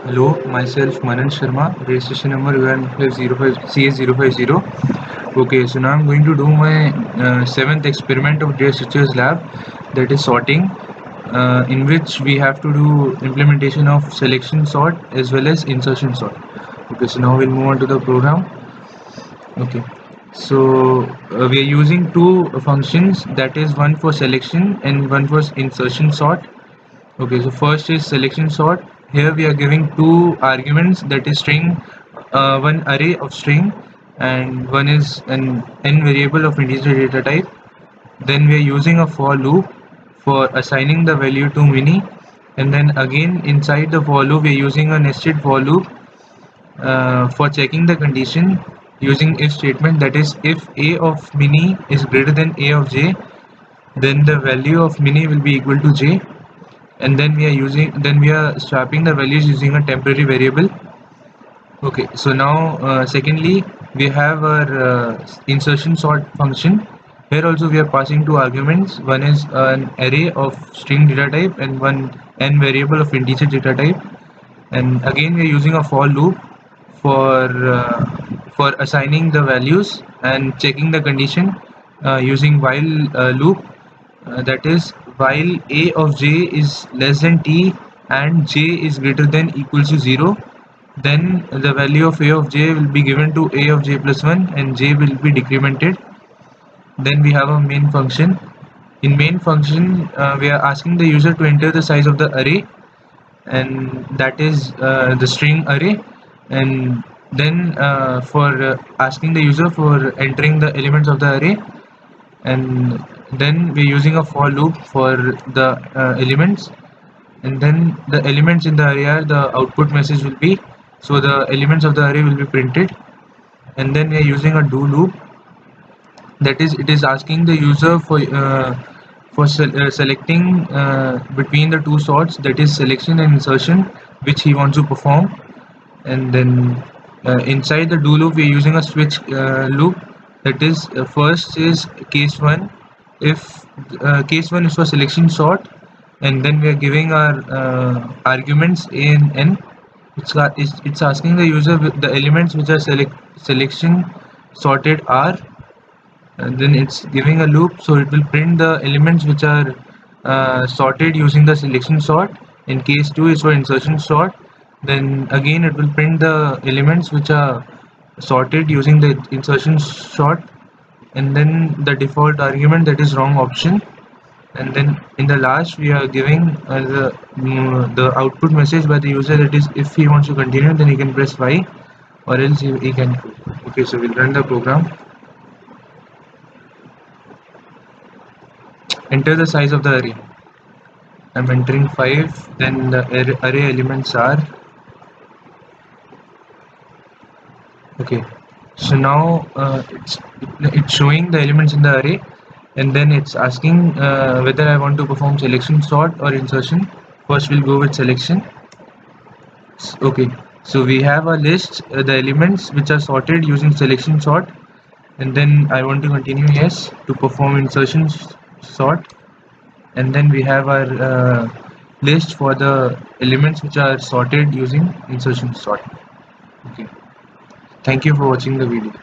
Hello, myself Manan Sharma, registration number US05CS050. Okay, so now I'm going to do my 7th experiment of Dear Teacher's Lab, that is sorting, in which we have to do implementation of selection sort as well as insertion sort. Okay, so now we'll move on to the program. Okay, so we are using two functions, that is one for selection and one for insertion sort. Okay, so first is selection sort. Here we are giving two arguments, that is string, one array of string, and one is an n variable of integer data type. Then we are using a for loop for assigning the value to mini, and then again inside the for loop we are using a nested for loop for checking the condition using if statement, that is if a of mini is greater than a of j, then the value of mini will be equal to j, and then we are swapping the values using a temporary variable. Okay, so now secondly we have our insertion sort function. Here also we are passing two arguments, one is an array of string data type and one n variable of integer data type, and again we are using a for loop for assigning the values and checking the condition using while loop, that is while a of j is less than t and j is greater than equals to 0, then the value of a of j will be given to a of j plus 1 and j will be decremented. Then we have a main function. In main function we are asking the user to enter the size of the array, and that is the string array, and then for asking the user for entering the elements of the array, and then we're using a for loop for the elements, and then the elements in the array are the output message will be, so the elements of the array will be printed, and then we are using a do loop, that is it is asking the user for selecting between the two sorts, that is selection and insertion, which he wants to perform. And then inside the do loop we are using a switch loop, that is first is case 1, if case 1 is for selection sort, and then we are giving our arguments a and n. It's asking the user with the elements which are selection sorted are, and then it's giving a loop, so it will print the elements which are sorted using the selection sort. In case 2 is for insertion sort, then again it will print the elements which are sorted using the insertion sort, and then the default argument, that is wrong option, and then in the last we are giving the output message by the user, that is if he wants to continue then he can press y, or else he can quit. Okay, so we'll run the program. Enter the size of the array. I'm entering 5, then the array elements are, okay, so now it's showing the elements in the array, and then it's asking whether I want to perform selection sort or insertion. First we'll go with selection. Okay, so we have a list, the elements which are sorted using selection sort, and then I want to continue yes to perform insertion sort, and then we have our list for the elements which are sorted using insertion sort. Okay, thank you for watching the video.